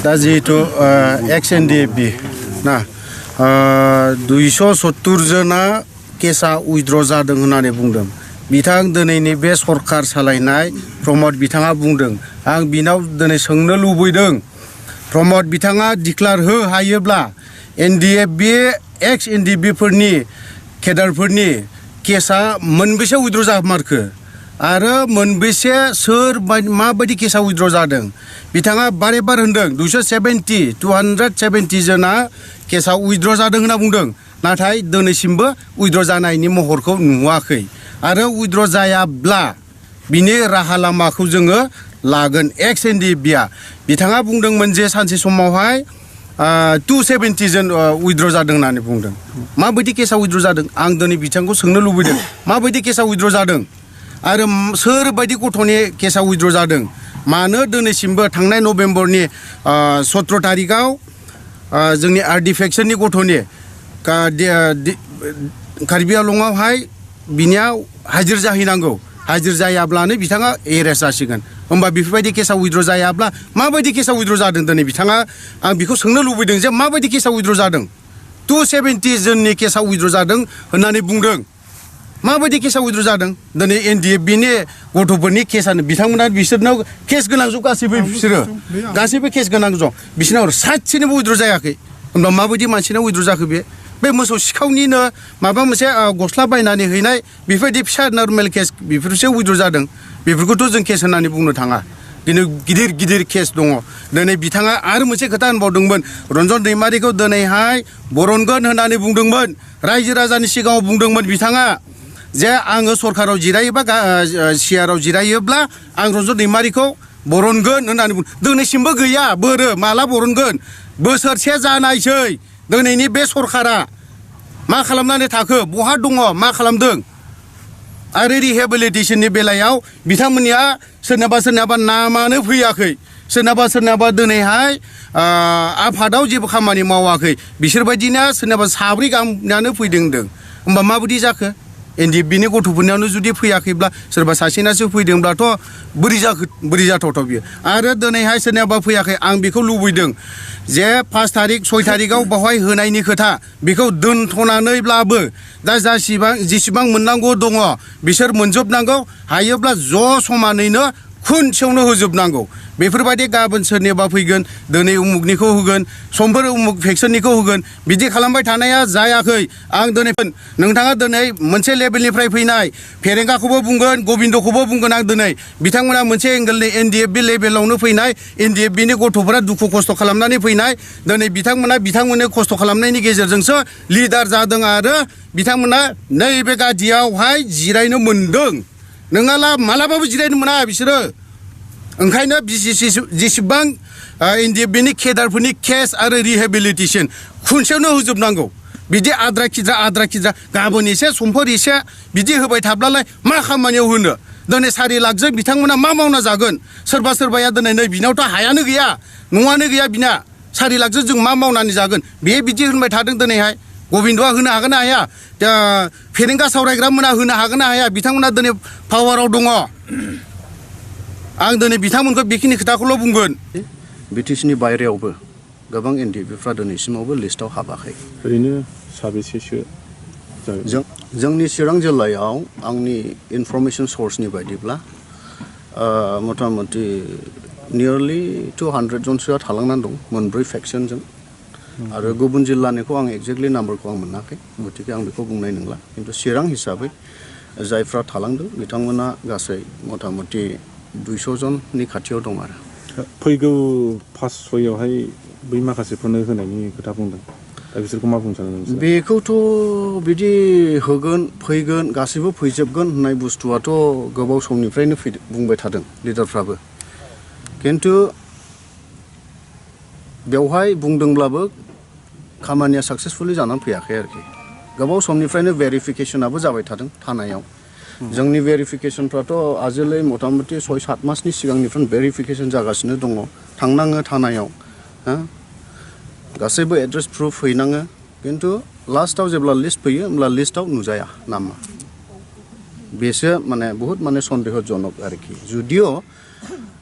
दा जिहेतु एक्स एनडिएफबि ना 270 जना केसा उइद्र जादों होननानै बुंदों बिथां दिनैनि बे सरखार सालायनाय प्रमद बिथाङा बुंदों आं बिनाव दिनै सोंनो लुबैदों प्रमद बिथाङा डिक्लार हो हायोब्ला एनडिएफबि एक्स एनडिएफबि फोरनि केडारफोरनि केसा मोनबेसे उइद्र जामारखो आरो मोनबेसे सोर माबायदि केसा उइद्र जादों बिथाङा बारे बार होनदों 270 जना केसा उइद्र जादों होनना बुंदों नाथाय दिनैसिमबो उइद्र जानायनि महरखौ नुवाखै आरो उइद्र जायाब्ला बिनि राहा लामाखौ जोङो लागोन एक्स एनडिएफबिआ बिथाङा बुंदोंमोन जे सानसे समावहाय 270 जन उइद्र जादों होननानै बुंदों माबायदि केसा उइद्र जादों आं दिनै बिथांखौ सोंनो लुबैदों माबायदि केसा उइद्र जादों आरो सोरबायदि गथ'नि केसा उइद्र जादों मानो दिनैसिमबो थांनाय नभेम्बरनि 17 तारिखआव जोंनि आर्टिफेक्सननि गथ'नि कार्बि आंलंआवहाय बिनियाव हाजिर जाहैनांगौ हाजिर जायाब्लानो बिथाङा एरेस्ट जासिगोन होमबा बेफोरबायदि केसा उइद्र जायाब्ला माबायदि केसा उइद्र जादों दिनै बिथाङा आं बेखौ सोंनो लुबैदों जे माबायदि केसा उइद्र जादों 270 जननि केसा उइद्र जादों होननानै बुंदों माबायदि केसा उइद्र जादों दिनै एनडिएफबिनि गथ'फोरनि केसानो बिथांमोना बिसोरनाव केस गोनां जब गासैबो केस गोनां जब बिसोरनाव सासेनिबो उइद्र जायाखै होमबा माबायदि मानसिनाव उइद्र जाखो बे मोसौ सिखावनिनो माबा मोनसे गस्ला बायनानै हैनाय बेफोरबायदि फिसा नर्मेल केस बेफोरसो उइद्र जादों बेफोरखौथ' जों केस होननानै बुंनो थाङा दिनै गिदिर गिदिर केस दङ दिनै बिथाङा आरो मोनसे खोथा होनबावदोंमोन रन्जन दैमारिखौ दिनैहाय बरनगोन होननानै बुंदोंमोन रायजो राजानि सिगाङाव बुंदोंमोन बिथाङा जे आङो सरकाराव जिरायोबा सियाराव जिरायोब्ला आं रन्जन दैमारिखौ बरनगोन होननानै बुंदों दिनैसिमबो गैया बोरो माला बरनगोन बोसोरसे जानायसै दिनैनि बे सरकारा मा खालामनानै थाखो बहा दङ मा खालामदों आरो रिहेबिलिटेसननि बेलायाव बिथांमोननिया सोरनाबा नामानो फैयाखै सोरनाबा दिनैहाय आफादाव जेबो खामानि मावाखै बिसोरबायदिना सोरनाबा साब्रै गाहामानो फैदों होमबा माबायदि जाखो एनडिएफबिनि गथ'फोरनियावनो जुदि फैयाखैब्ला सोरबा सासेनासो फैदोंब्लाथ' बोरै जाथावथाव बियो आरो दिनैहाय सोरनाबा फैयाखै आं बेखौ लुबैदों जे 5 तारिख 6 तारिखआव बावहाय होनायनि खोथा बेखौ दोनथ'नानैब्लाबो दा जेसेबां मोननांगौ दङ बिसोर मोनजोबनांगौ हायोब्ला ज' समानैनो खुनसेयावनो होजोबनांगौ बेफोरबायदि गाबोन सोरनिबा फैगोन दिनै उमुगनिखौ होगोन समफोर उमुग भेक्सिननिखौ होगोन बिदि खालामबाय थानाया जायाखै आं दिनै नोंथाङा दिनै मोनसे लेभेलनिफ्राय फैनाय फेरेंगाखौबो बुंगोन गबिन्दखौबो बुंगोन आं दिनै बिथांमोना मोनसे एंगेलनि एनडिएफबि लेभेलावनो फैनाय एनडिएफबिनि गथ'फोरा दुखु खस्थ' खालामनानै फैनाय दिनै बिथांमोननो खस्थ' खालामनायनि गेजेरजोंसो लिडार जादों आरो बिथांमोना नैबे गादियावहाय जिरायनो मोनदों नङाला मालाबाबो जिरायनो मोना बिसोरो ओंखायनो जेसेबां एनडिएफबिनि केडारफोरनि केस आरो रिहेबिलिटेसन खुनसेयावनो होजोबनांगौ बिदि आद्रा खिद्रा गाबोन एसे समफोर एसे बिदि होबाय थाब्लालाय मा खामानियाव होनो दिनै 4 लाखजों बिथांमोना मा मावना जागोन सोरबाया दिनै नै बिनावथ' हायानो गैया न'आनो गैया बिना 4 लाखजों जों मा मावनानै जागोन बिदि होनबाय थादों दिनैहाय गबिन्दआ होनो हागोन ना हाया फेरेंगा सावरायग्रा मोना होनो हागोन ना हाया बिथांमोना दिनै पावाराव दङ आं दिनै बिथांमोनखौ बेखिनि खोथाखौल' बुंगोन बिटिसिनि बायरायावबो गोबां एनडिएफबिफ्रा दिनैसिमावबो लिस्टआव हाबाखै ओरैनो साबेसेसो जोंनि चिरां जिल्लायाव आंनि इनफरमेसन सर्सनि बायदिब्ला मथा मथि नियरलि 200 जनसोआ थालांनानै दं मोनब्रै फेक्सनजों आरो गुबुन जिल्लानिखौ आं एक्जेक्टलि नाम्बारखौ आं मोनाखै गतिके आं बेखौ बुंनाय नंला खिन्थु चिरां हिसाबै जायफ्रा थालांदों बिथांमोना गासै मथा मथि 200 जननि खाथियाव दं आरो फैगौ 5-6आवहाय बै माखासेफोरनो होनायनि खोथा बुंदों दा बिसोरखौ मा बुंनो सानो नोंसोर बेखौथ' बिदि होगोन फैगोन गासैबो फैजोबगोन होननाय बुस्थुआथ' गोबाव समनिफ्रायनो बुंबाय थादों लिडारफ्राबो खिन्थु बेवहाय बुंदोंब्लाबो खामानिया साक्सेसफुलि जानानै फैयाखै आरोखि गोबाव समनिफ्रायनो भेरिफिकेसनाबो जाबाय थादों थानायाव जोंनि भेरिफिकेसनफ्राथ' आजोलै मथा मथि 6-7 मासनि सिगांनिफ्रायनो भेरिफिकेसन जागासिनो दङ थांनाङो थानायाव गासैबो एड्रेस प्रुफ हैनाङो खिन्थु लास्टआव जेब्ला लिस्ट फैयो होमब्ला लिस्टआव नुजाया नामा बेसो माने बहुत माने सन्देहजनक आरोखि जुदिअ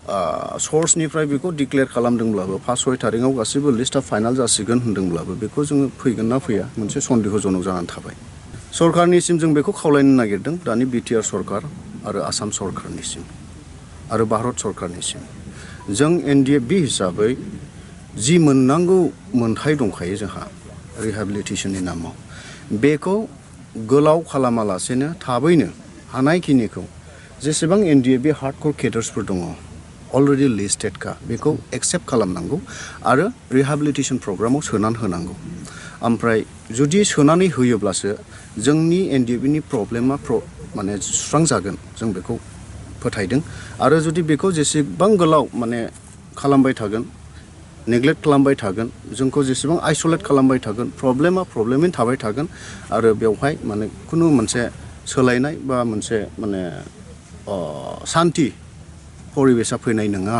सर्सनिफ्राय बेखौ डिक्लेयार खालामदोंब्लाबो 5-6 थारिखआव गासैबो लिस्टआ फाइनाल जासिगोन होनदोंब्लाबो बेखौ जोङो फैगोन ना फैया मोनसे सन्देहजनक जानानै थाबाय सरकारनिसिम जों बेखौ खावलायनो नागिरदों दानि बिटिआर सरकार आरो आसाम सरकारनिसिम आरो भारत सरकारनिसिम जों एनडिएफबि हिसाबै जि मोननांगौ मोनथाय दंखायो जोंहा रिहेबिलिटेशननि नामाव बेखौ गोलाव खालामालासेनो थाबैनो हानायखिनिखौ जेसेबां एनडिएफबि हार्डकोर केडार्सफोर दङ अलरेडि लिस्टेडखा बेखौ एक्सेप्ट खालामनांगौ आरो रिहेबिलिटेशन प्रग्रामाव सोनानै होनांगौ ओमफ्राय जुदि सोनानै होयोब्लासो जोंनि एनडिएफबिनि प्रब्लेमा माने सुस्रांजागोन जों बेखौ फोथायदों आरो जुदि बेखौ जेसेबां गोलाव माने खालामबाय थागोन नेग्लेक्ट खालामबाय थागोन जोंखौ जेसेबां आइसोलेट खालामबाय थागोन प्रब्लेमा प्रब्लेमैनो थाबाय थागोन आरो बेवहाय माने खुनु मोनसे सोलायनाय बा मोनसे माने शान्ति परिबेसा फैनाय नङा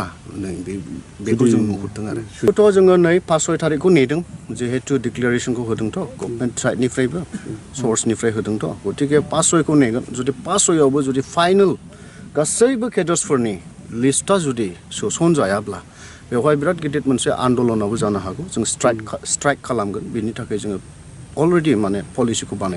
बेखौ जों नुहुरदों आरो थ' जोङो नै 5-6 थारिखखौ नेदों जिहेतु डिक्लेरेसनखौ होदोंथ' गभर्नमेन्ट साइडनिफ्रायबो सर्सनिफ्राय होदोंथ' गतिके 5-6खौ नेगोन जुदि 5-6आवबो जुदि फाइनेल गासैबो केडार्सफोरनि लिस्टआ जुदि सोसनजायाब्ला बेवहाय बिराद गिदिर मोनसे आन्दलनाबो जानो हागौ जों स्ट्राइक खालामगोन बेनि थाखाय जोङो अलरेडि माने पलिसिखौ बानाय